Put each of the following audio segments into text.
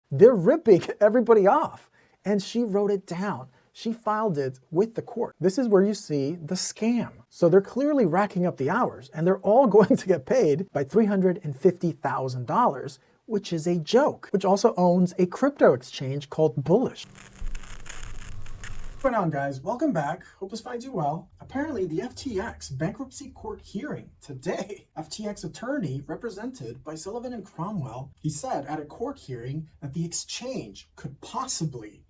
They're ripping everybody off. And she wrote it down. She filed it with the court. This is where you see the scam. So they're clearly racking up the hours, and they're all going to get paid by $350,000, which is a joke, which also owns a crypto exchange called Bullish. What's going on, guys? Welcome back. Hope this finds you well. Apparently, the FTX Bankruptcy Court hearing today, FTX attorney represented by Sullivan and Cromwell, he said at a court hearing that the exchange could possibly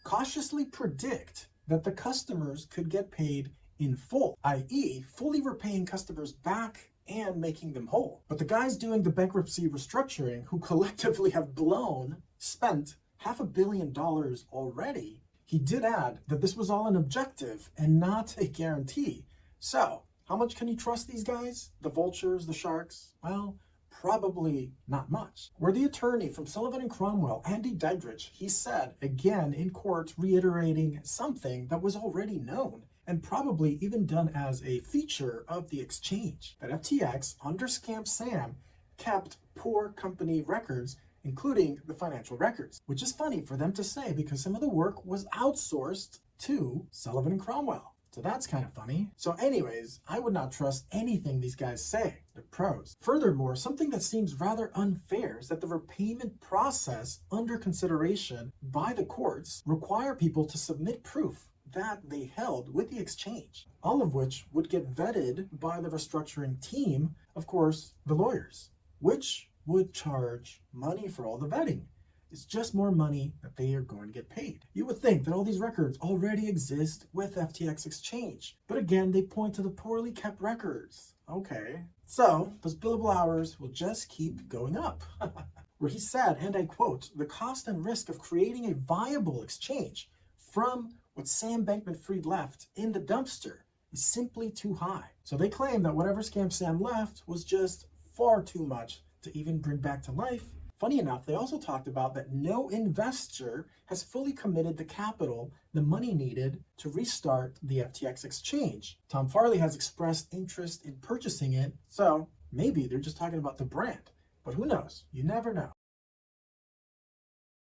cautiously predict that the customers could get paid in full, i.e. fully repaying customers back and making them whole. But the guys doing the bankruptcy restructuring, who collectively have spent $500 million already, he did add that this was all an objective and not a guarantee. So, how much can you trust these guys? The Vultures, the Sharks? Well, probably not much. Where the attorney from Sullivan and Cromwell, Andy Didrich, he said again in court, reiterating something that was already known and probably even done as a feature of the exchange, that FTX, under Scam Sam, kept poor company records, including the financial records, which is funny for them to say because some of the work was outsourced to Sullivan and Cromwell. So that's kind of funny. So anyways, I would not trust anything these guys say. They're pros. Furthermore, something that seems rather unfair is that the repayment process under consideration by the courts require people to submit proof that they held with the exchange, all of which would get vetted by the restructuring team, of course, the lawyers, which would charge money for all the vetting. It's just more money that they are going to get paid. You would think that all these records already exist with FTX Exchange, but again, they point to the poorly kept records. Okay, so those billable hours will just keep going up. Where he said, and I quote, "The cost and risk of creating a viable exchange from what Sam Bankman-Fried left in the dumpster is simply too high." So they claim that whatever Scam Sam left was just far too much to even bring back to life. Funny enough, they also talked about that no investor has fully committed the capital, the money needed to restart the FTX exchange. Tom Farley has expressed interest in purchasing it, so maybe they're just talking about the brand. But who knows? You never know.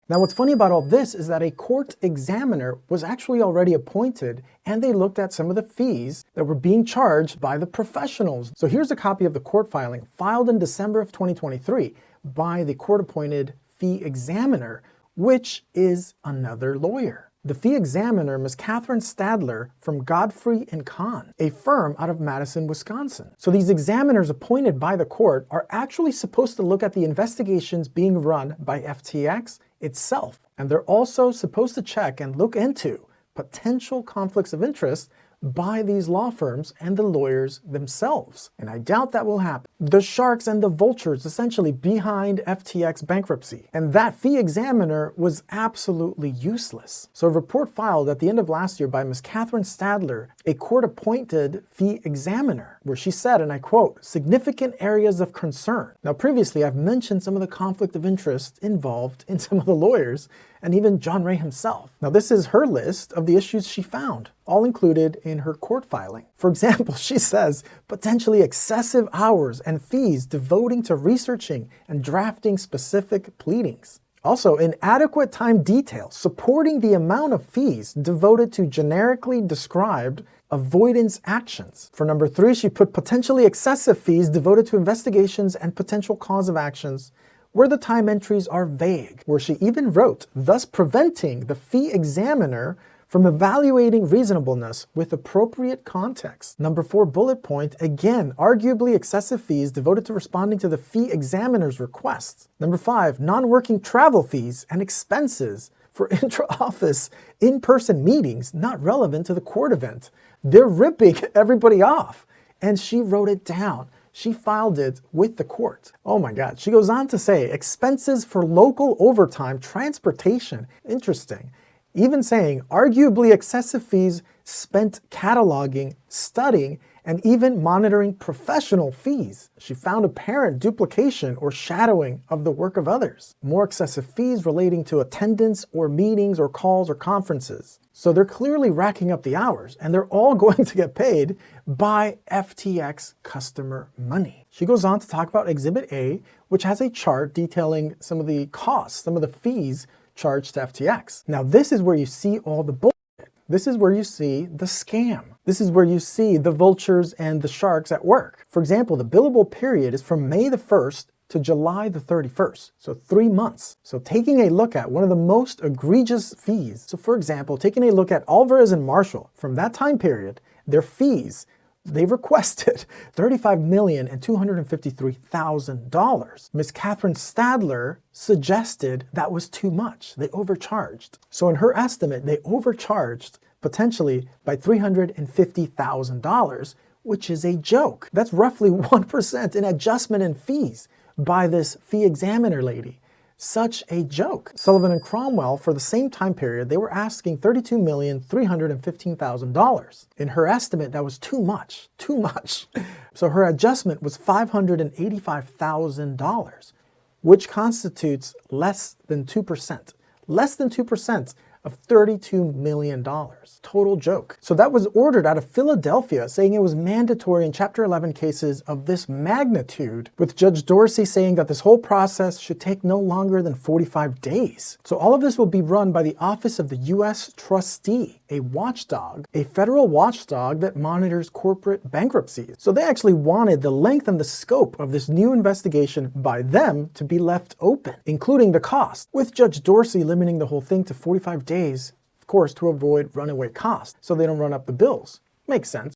Now, what's funny about all this is that a court examiner was actually already appointed, and they looked at some of the fees that were being charged by the professionals. So here's a copy of the court filing filed in December of 2023 by the court-appointed fee examiner, which is another lawyer. The fee examiner, Ms. Catherine Stadler from Godfrey & Kahn, a firm out of Madison, Wisconsin. So these examiners appointed by the court are actually supposed to look at the investigations being run by FTX itself. And they're also supposed to check and look into potential conflicts of interest by these law firms and the lawyers themselves. And I doubt that will happen. The sharks and the vultures essentially behind FTX bankruptcy. And that fee examiner was absolutely useless. So a report filed at the end of last year by Ms. Catherine Stadler, a court-appointed fee examiner, where she said, and I quote, "significant areas of concern." Now previously I've mentioned some of the conflict of interest involved in some of the lawyers, and even John Ray himself. Now this is her list of the issues she found, all included in her court filing. For example, she says potentially excessive hours and fees devoting to researching and drafting specific pleadings. Also, inadequate time detail supporting the amount of fees devoted to generically described avoidance actions. For number 3, she put potentially excessive fees devoted to investigations and potential cause of actions where the time entries are vague, where she even wrote, thus preventing the fee examiner from evaluating reasonableness with appropriate context. Number 4 bullet point, again, arguably excessive fees devoted to responding to the fee examiner's requests. Number 5, non-working travel fees and expenses for intra-office, in-person meetings not relevant to the court event. They're ripping everybody off. And she wrote it down. She filed it with the court. Oh my God. She goes on to say expenses for local overtime, transportation. Interesting. Even saying arguably excessive fees spent cataloging, studying, and even monitoring professional fees. She found apparent duplication or shadowing of the work of others, more excessive fees relating to attendance or meetings or calls or conferences. So they're clearly racking up the hours, and they're all going to get paid by FTX customer money. She goes on to talk about Exhibit A, which has a chart detailing some of the costs, some of the fees charged to FTX. Now, this is where you see all the bullshit. This is where you see the scam. This is where you see the vultures and the sharks at work. For example, the billable period is from May the 1st to July the 31st, so 3 months. So taking a look at one of the most egregious fees. So for example, taking a look at Alvarez and Marshall, from that time period, their fees, they requested $35,253,000. Miss Catherine Stadler suggested that was too much. They overcharged. So in her estimate, they overcharged potentially by $350,000, which is a joke. That's roughly 1% in adjustment in fees by this fee examiner lady. Such a joke. Sullivan and Cromwell, for the same time period, they were asking $32,315,000. In her estimate, that was too much. So her adjustment was $585,000, which constitutes less than 2%. Less than 2% of $32 million. Total joke. So that was ordered out of Philadelphia, saying it was mandatory in Chapter 11 cases of this magnitude, with Judge Dorsey saying that this whole process should take no longer than 45 days. So all of this will be run by the Office of the U.S. Trustee, a watchdog, a federal watchdog that monitors corporate bankruptcies. So they actually wanted the length and the scope of this new investigation by them to be left open, including the cost, with Judge Dorsey limiting the whole thing to 45 days, of course, to avoid runaway costs, so they don't run up the bills. Makes sense.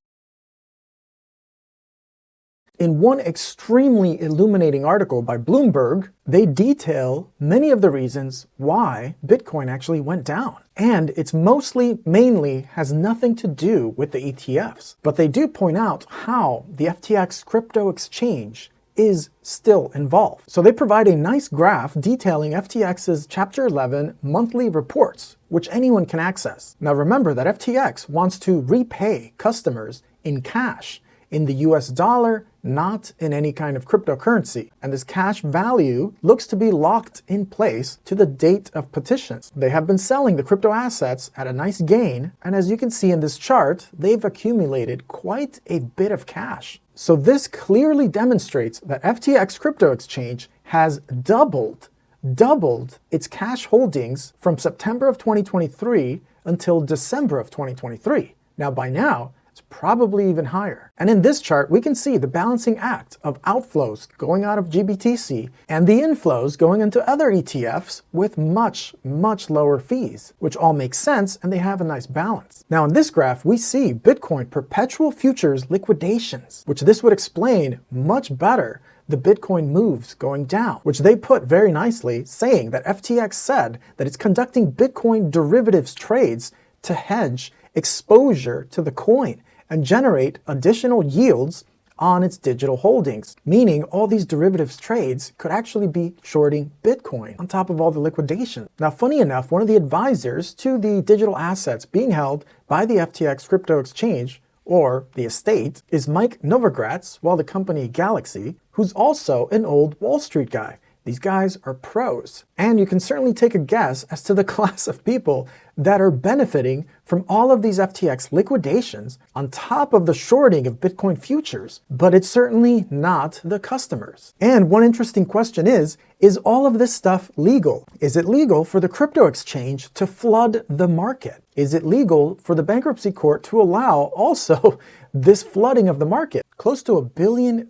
In one extremely illuminating article by Bloomberg, they detail many of the reasons why Bitcoin actually went down. And it's mainly has nothing to do with the ETFs. But they do point out how the FTX Crypto exchange is still involved. So they provide a nice graph detailing FTX's Chapter 11 monthly reports, which anyone can access. Now remember that FTX wants to repay customers in cash, in the US dollar, not in any kind of cryptocurrency. And this cash value looks to be locked in place to the date of petitions. They have been selling the crypto assets at a nice gain, and as you can see in this chart, they've accumulated quite a bit of cash. So this clearly demonstrates that FTX Crypto Exchange has doubled its cash holdings from September of 2023 until December of 2023. Now by now, it's probably even higher. And in this chart, we can see the balancing act of outflows going out of GBTC and the inflows going into other ETFs with much lower fees, which all makes sense and they have a nice balance. Now in this graph, we see Bitcoin perpetual futures liquidations, which this would explain much better the Bitcoin moves going down, which they put very nicely, saying that FTX said that it's conducting Bitcoin derivatives trades to hedge exposure to the coin and generate additional yields on its digital holdings, meaning all these derivatives trades could actually be shorting Bitcoin on top of all the liquidation. Now, funny enough, one of the advisors to the digital assets being held by the FTX Crypto Exchange, or the estate, is Mike Novogratz, while the company Galaxy, who's also an old Wall Street guy. These guys are pros. And you can certainly take a guess as to the class of people that are benefiting from all of these FTX liquidations on top of the shorting of Bitcoin futures. But it's certainly not the customers. And one interesting question is all of this stuff legal? Is it legal for the crypto exchange to flood the market? Is it legal for the bankruptcy court to allow also this flooding of the market? Close to $1 billion,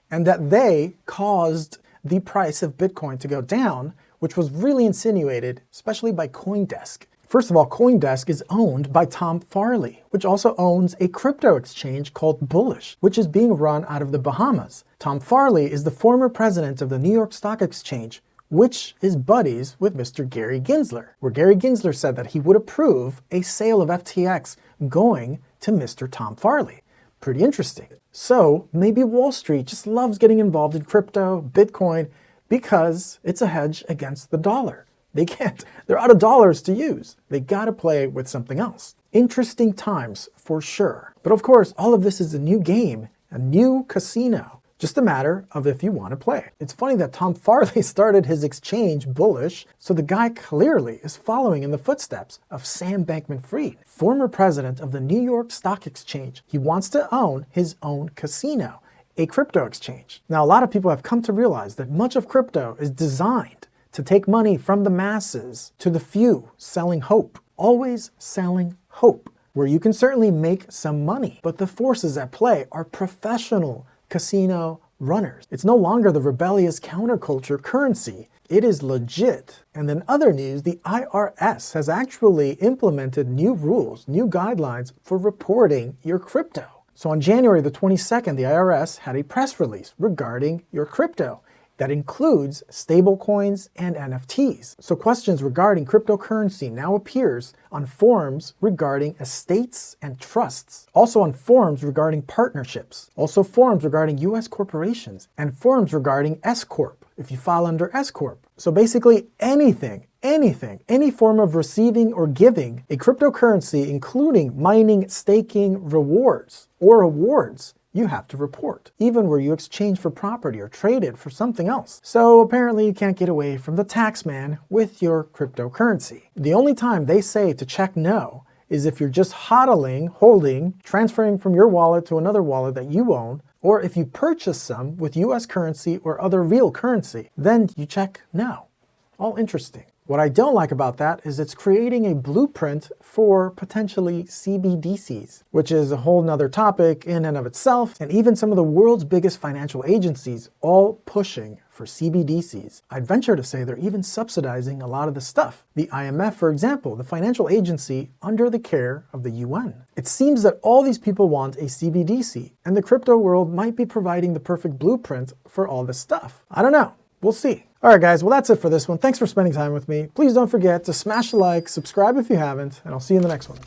and that they caused the price of Bitcoin to go down, which was really insinuated, especially by CoinDesk. First of all, CoinDesk is owned by Tom Farley, which also owns a crypto exchange called Bullish, which is being run out of the Bahamas. Tom Farley is the former president of the New York Stock Exchange, which is buddies with Mr. Gary Gensler, where Gary Gensler said that he would approve a sale of FTX going to Mr. Tom Farley. Pretty interesting. So maybe Wall Street just loves getting involved in crypto, Bitcoin, because it's a hedge against the dollar. They can't. They're out of dollars to use. They gotta play with something else. Interesting times for sure. But of course, all of this is a new game, a new casino. Just a matter of if you want to play. It's funny that Tom Farley started his exchange bullish, so the guy clearly is following in the footsteps of Sam Bankman-Fried, former president of the New York Stock Exchange. He wants to own his own casino, a crypto exchange. Now, a lot of people have come to realize that much of crypto is designed to take money from the masses to the few, selling hope. Always selling hope, where you can certainly make some money, but the forces at play are professional casino runners. It's no longer the rebellious counterculture currency. It is legit. And in other news, the IRS has actually implemented new rules, new guidelines for reporting your crypto. So on January the 22nd, the IRS had a press release regarding your crypto that includes stablecoins and NFTs. So questions regarding cryptocurrency now appears on forms regarding estates and trusts, also on forms regarding partnerships, also forms regarding US corporations, and forms regarding S-Corp, if you fall under S-Corp. So basically anything, any form of receiving or giving a cryptocurrency, including mining, staking, rewards, or awards, you have to report, even where you exchange for property or trade it for something else. So apparently you can't get away from the tax man with your cryptocurrency. The only time they say to check no is if you're just hodling, holding, transferring from your wallet to another wallet that you own, or if you purchase some with US currency or other real currency, then you check no. All interesting. What I don't like about that is it's creating a blueprint for potentially CBDCs, which is a whole nother topic in and of itself, and even some of the world's biggest financial agencies all pushing for CBDCs. I'd venture to say they're even subsidizing a lot of the stuff. The IMF, for example, the financial agency under the care of the UN. It seems that all these people want a CBDC, and the crypto world might be providing the perfect blueprint for all this stuff. I don't know. We'll see. All right, guys, well, that's it for this one. Thanks for spending time with me. Please don't forget to smash the like, subscribe if you haven't, and I'll see you in the next one.